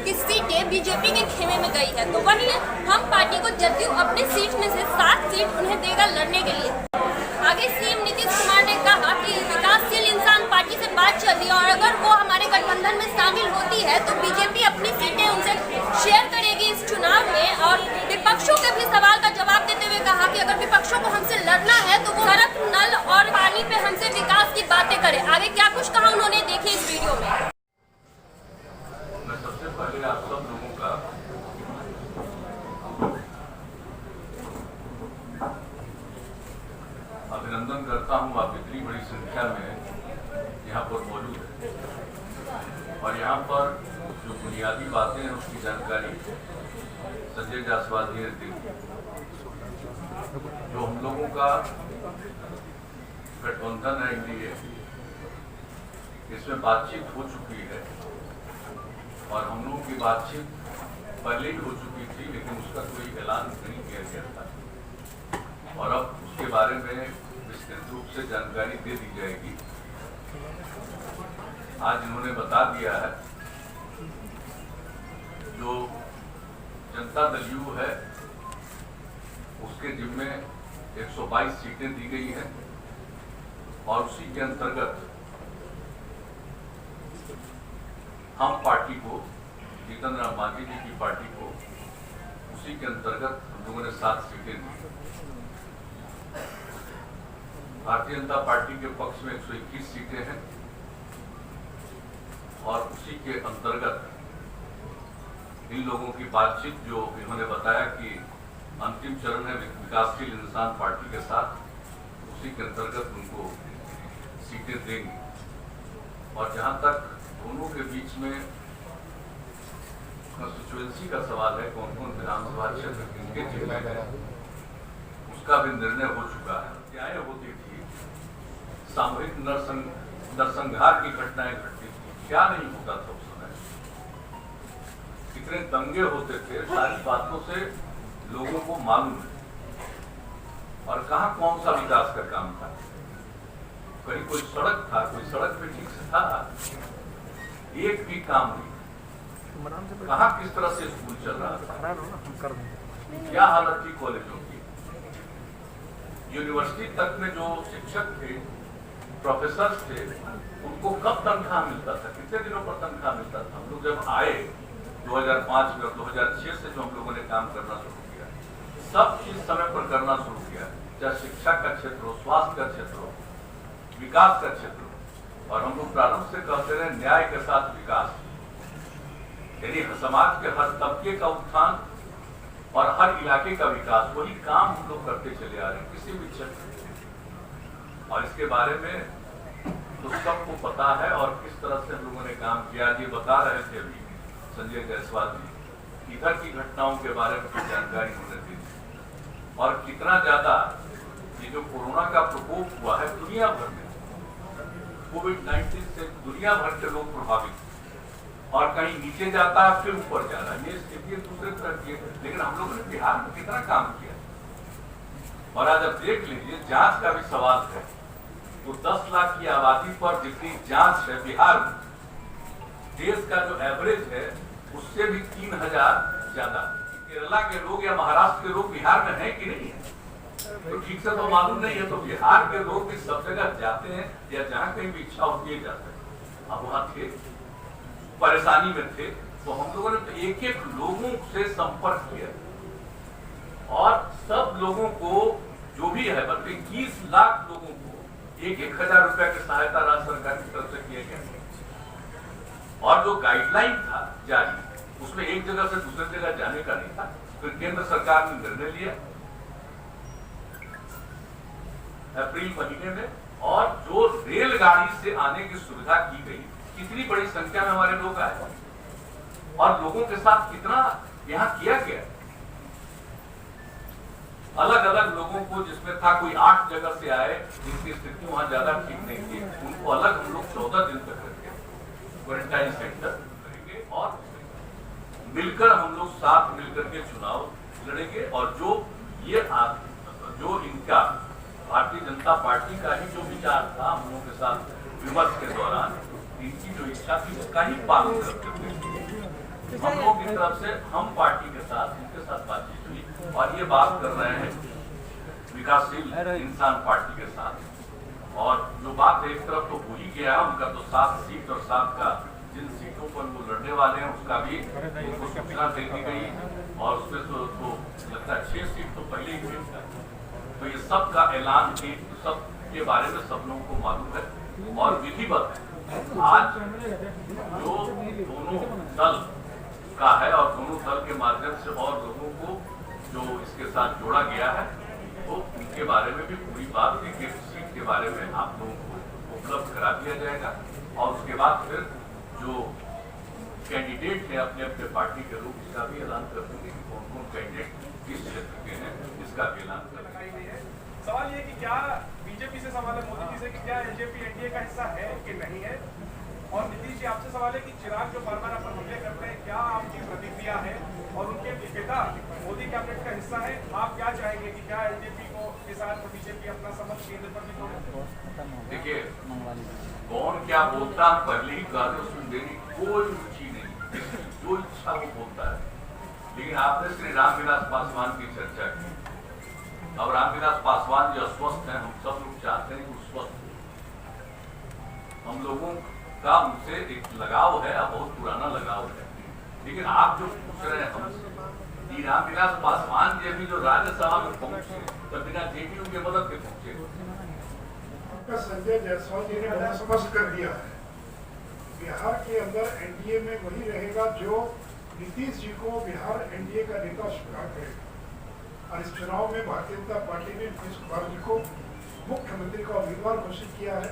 कि सीटें बीजेपी के खेमे में गई है, तो वहीं हम पार्टी को जदयू अपनी सीट में से 7 सीट उन्हें देगा लड़ने के लिए। आगे सीएम नीतीश कुमार ने कहा कि विकासशील इंसान पार्टी से बात चल रही है और अगर वो हमारे गठबंधन में शामिल होती है तो बीजेपी अपनी सीटें उनसे शेयर करेगी इस चुनाव में। और विपक्षों के भी सवाल का जवाब देते हुए कहा कि अगर विपक्षों को हमसे लड़ना है तो वो सड़क, नल और पानी पे हमसे विकास की बातें करें। आगे क्या कुछ कहा उन्होंने, देखिए इस वीडियो में। मैं सबसे पहले आप सब लोगों का अभिनंदन करता हूं। आप इतनी बड़ी संख्या में यहाँ पर मौजूद है और यहाँ पर जो बुनियादी बातें हैं उसकी जानकारी संजय जायसवाल जी ने दी। जो हम लोगों का गठबंधन है एनडीए, इसमें बातचीत हो चुकी है और हम लोगों की बातचीत पहले ही हो चुकी थी, लेकिन उसका कोई ऐलान नहीं किया गया था और अब उसके बारे में विस्तृत रूप से जानकारी दे दी जाएगी। आज इन्होंने बता दिया है जो जनता दल यू है उसके जिम्मे 122 सीटें दी गई हैं और उसी के अंतर्गत हम पार्टी को, जीतन राम मांझी जी की पार्टी को, उसी के अंतर्गत हम लोगों ने 7 सीटें दी। भारतीय जनता पार्टी के पक्ष में 121 सीटें हैं और उसी के अंतर्गत इन लोगों की बातचीत जो इन्होंने बताया कि अंतिम चरण है विकासशील इंसान पार्टी के साथ, उसी के अंतर्गत उनको सीटें देंगे। और जहां तक दोनों के बीच में कंस्टिट्यूएंसी का सवाल है, कौन कौन विधानसभा क्षेत्र किनके जिले में, उसका भी निर्णय हो चुका है। हत्याएं होती थी, सामूहिक नरसंहार की घटनाएं घटती थी, क्या नहीं होता था उस समय, कितने दंगे होते थे, सारी बातों से लोगों को मालूम है। और कहां कौन सा विकास का काम था, कहीं कोई सड़क था, कोई सड़क पे ठीक से था, एक भी काम नहीं। कहां किस तरह से स्कूल चल रहा था, क्या हालत थी कॉलेजों की, यूनिवर्सिटी तक में जो शिक्षक थे, प्रोफेसर थे, उनको कब तनख्वाह मिलता था, कितने दिनों पर तनख्वाह मिलता था। हम लोग जब आए 2005 में, 2006 से जो हम लोगों ने काम करना शुरू किया, सब चीज समय पर करना शुरू किया, चाहे शिक्षा का क्षेत्र हो, स्वास्थ्य का क्षेत्र हो, विकास का क्षेत्र हो। और हम लोग प्रारंभ से कहते रहे न्याय के साथ विकास, यानी समाज के हर तबके का उत्थान और हर इलाके का विकास, वही काम हम लोग करते चले आ रहे हैं किसी भी क्षेत्र में। और इसके बारे में तो सबको पता है और किस तरह से हम लोगों ने काम किया। ये बता रहे थे अभी संजय जायसवाल जी, इधर की घटनाओं के बारे में कुछ जानकारी उन्होंने दी और कितना ज्यादा ये जो कोरोना का प्रकोप हुआ है दुनिया भर में, कोविड-19 से दुनिया भर के लोग प्रभावित, और कहीं नीचे जाता है फिर ऊपर जा रहा है। ये स्थिति दूसरे तरह की है, लेकिन हम लोगों ने बिहार में कितना काम किया। और आज आप देख लीजिए, जांच का भी सवाल है, तो 10 लाख की आबादी पर जितनी जांच है बिहार में, देश का जो एवरेज है उससे भी 3000 ज्यादा। केरला के लोग या महाराष्ट्र के लोग बिहार में हैं कि नहीं है, तो ठीक से तो मालूम नहीं है। तो बिहार के लोग भी सब जगह जाते हैं या जहां कहीं भी इच्छा होती है जाते हैं। अब वहां थे, परेशानी में थे, तो हम लोगों ने तो एक एक लोगों से संपर्क किया और सब लोगों को जो भी है, बल्कि 21 लाख लोगों को 1,000 रुपए की सहायता राज्य सरकार की तरफ से किया गया। और जो गाइडलाइन था जारी, उसमें एक जगह से दूसरी जगह जाने का नहीं था। फिर केंद्र सरकार ने निर्णय लिया अप्रैल महीने में, और जो रेलगाड़ी से आने की सुविधा की गई, कितनी बड़ी संख्या में हमारे लोग आए और लोगों के साथ कितना यहाँ किया गया। अलग अलग लोगों को, जिसमें था कोई 8 जगह से आए, जिनकी स्थिति वहां ज्यादा ठीक नहीं थी, उनको अलग हम लोग 14 दिन तक रखेंगे, क्वारंटाइन सेंटर करेंगे और मिलकर हम लोग साथ मिलकर के चुनाव लड़ेंगे। और जो इनका भारतीय जनता पार्टी का ही जो विचार था, हम लोगों के साथ विमर्श के दौरान इनकी जो इच्छा थी उसका ही पालन करते थे। हम लोग की तरफ से हम पार्टी के साथ उनके साथ बातचीत हुई और ये बात कर रहे हैं विकासशील इंसान पार्टी के साथ। और जो बात एक तरफ तो हो ही गया, उनका तो 7 सीट और 7 का जिन सीटों पर वो लड़ने वाले हैं उसका भी उनको सूचना दे दी गई और उसमें तो लगता है 6 सीट तो पहले ही हुई। तो ये सब का ऐलान भी सब के बारे में सब लोगों को मालूम है और विधिवत आज जो दोनों दल का है और दोनों दल के माध्यम से और लोगों को जो इसके साथ जोड़ा गया है तो उनके बारे में भी पूरी बात एक सीट के बारे में आप लोगों को उपलब्ध करा दिया जाएगा और उसके बाद फिर जो कैंडिडेट है अपने अपने पार्टी के लोग इसका भी ऐलान कर देंगे कि कौन कौन कैंडिडेट किस क्षेत्र के हैं इसका भी ऐलान कर देंगे। सवाल ये कि क्या बीजेपी से सवाल है मोदी जी से कि क्या एलजेपी एनडीए का हिस्सा है कि नहीं है, और नीतीश जी आपसे सवाल है कि चिराग जो बार बार आप पर हमले करते हैं क्या आपकी प्रतिक्रिया है और उनके पिता मोदी कैबिनेट का हिस्सा है, आप क्या चाहेंगे कि क्या एलजेपी को के साथ बीजेपी अपना समझ केंद्र पर भी जोड़े? देखिए कौन क्या बोलता है पहले ही गाने सुनने की कोई रुचि नहीं, जो इच्छा वो बोलता है। लेकिन आपने श्री रामविलास पासवान की चर्चा की। अब रामविलास पासवान जो अस्वस्थ हैं, हम सब लोग चाहते हैं कि वो स्वस्थ हो। हम लोगों का उनसे एक लगाव है, बहुत पुराना लगाव है। लेकिन आप जो पूछ रहे हैं हमसे, रामविलास पासवान जी अभी जो राज्यसभा में पहुंचे तो बिना जेडीयू के मदद के पहुंचे। संजय जायसवाल जी ने बहुत स्पष्ट कर दिया है, बिहार के अंदर एनडीए में वही रहेगा जो नीतीश जी को बिहार एनडीए का नेता स्वीकार करेगा। और इस चुनाव में भारतीय जनता पार्टी ने नीतीश कुमार जी को मुख्यमंत्री का उम्मीदवार घोषित किया है।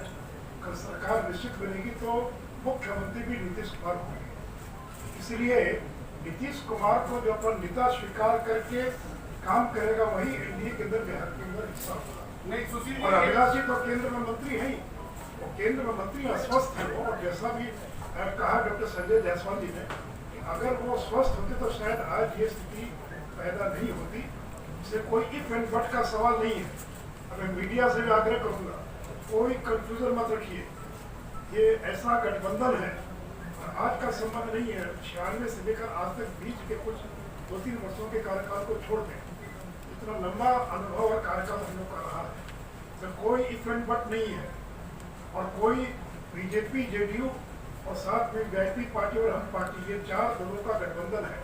कल सरकार निश्चित बनेगी तो मुख्यमंत्री भी नीतीश कुमार होंगे। इसलिए नीतीश कुमार को जो अपन नेता स्वीकार करके काम करेगा वही एनडीए के अंदर बिहार के अंदर हिस्सा होगा। नहीं सुशील और अभिलाष जी तो केंद्र में मंत्री हैं, वो केंद्र में मंत्री अस्वस्थ है वो, और जैसा भी कहा डॉक्टर संजय जायसवाल जी ने कि अगर वो स्वस्थ होते तो शायद आज ये स्थिति पैदा नहीं होती। इससे कोई इफ एंड बट का सवाल नहीं है। अब मैं मीडिया से भी आग्रह करूंगा, कोई कंफ्यूजन मत रखिए, ये ऐसा गठबंधन है और आज का संबंध नहीं है। 96 से लेकर आज तक बीच के कुछ 2-3 वर्षों के कार्यकाल को छोड़ दें, इतना लंबा अनुभव और कार्यकाल हम लोग का रहा है, तो कोई इफ एंड बट नहीं है। और कोई बीजेपी जेडीयू और साथ में वीआईपी पार्टी और हम पार्टी, ये 4 दलों का गठबंधन है।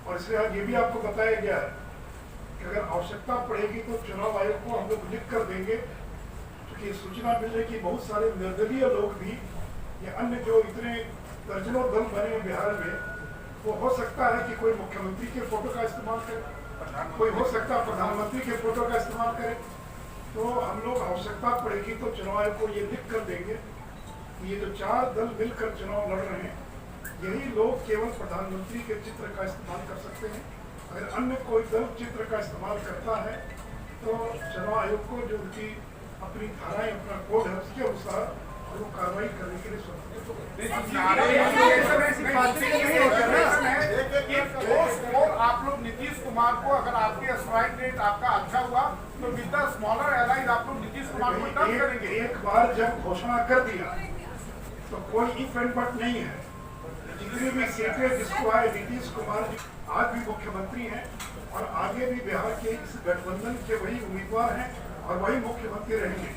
और इसलिए ये भी आपको बताया गया है कि अगर आवश्यकता पड़ेगी तो चुनाव आयोग को हम लोग लिख कर देंगे, क्योंकि सूचना मिल रही कि बहुत सारे निर्दलीय लोग भी या अन्य जो इतने दर्जनों दल बने हैं बिहार में, वो हो सकता है कि कोई मुख्यमंत्री के फोटो का इस्तेमाल करे, कोई हो सकता है प्रधानमंत्री के फोटो का इस्तेमाल करे। तो हम लोग आवश्यकता पड़ेगी तो चुनाव आयोग को ये लिख कर देंगे कि ये जो 4 दल मिलकर चुनाव लड़ रहे हैं, यही लोग केवल प्रधानमंत्री के चित्र का इस्तेमाल कर सकते हैं। अगर अन्य कोई दल चित्र का इस्तेमाल करता है तो चुनाव आयोग को जो उनकी अपनी धाराएं, अपना कोड है, उसके अनुसार वो कार्रवाई करने के लिए आप लोग नीतीश कुमार को, अगर आपके स्ट्राइक रेट आपका अच्छा हुआ तो विद द स्मॉलर एलाइज आप लोग नीतीश कुमार को टर्न करेंगे। एक बार जब घोषणा कर दिया तो कोई इफ एंड बट नहीं है। जितनी भी सीटें जिसको आए, नीतीश कुमार जी आज भी मुख्यमंत्री हैं और आगे भी बिहार के इस गठबंधन के वही उम्मीदवार हैं और वही मुख्यमंत्री रहेंगे।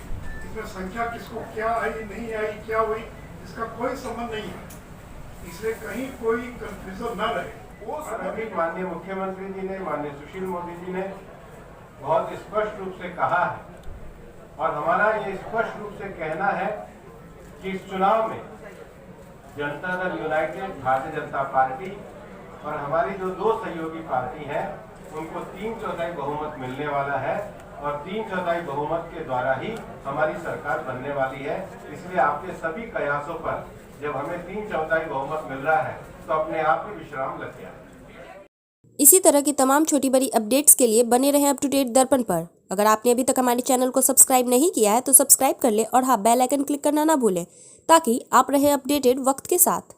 इसमें संख्या किसको क्या आई नहीं आई, क्या हुई, इसका कोई संबंध नहीं है। इसलिए कहीं कोई कंफ्यूजन न रहे। अभी माननीय मुख्यमंत्री जी ने, माननीय सुशील मोदी जी ने बहुत स्पष्ट रूप से कहा है और हमारा ये स्पष्ट रूप से कहना है कि इस चुनाव में जनता दल यूनाइटेड, भारतीय जनता पार्टी और हमारी जो 2 सहयोगी पार्टी हैं उनको 3/4 बहुमत मिलने वाला है और 3/4 बहुमत के द्वारा ही हमारी सरकार बनने वाली है। इसलिए आपके सभी प्रयासों पर जब हमें 3/4 बहुमत मिल रहा है तो अपने आप ही विश्राम लग गया। इसी तरह की तमाम छोटी बड़ी अपडेट्स के लिए बने रहें अप टू डेट दर्पण पर। अगर आपने अभी तक हमारे चैनल को सब्सक्राइब नहीं किया है तो सब्सक्राइब कर ले और हाँ, बेल आइकन क्लिक करना ना भूलें ताकि आप रहें अपडेटेड वक्त के साथ।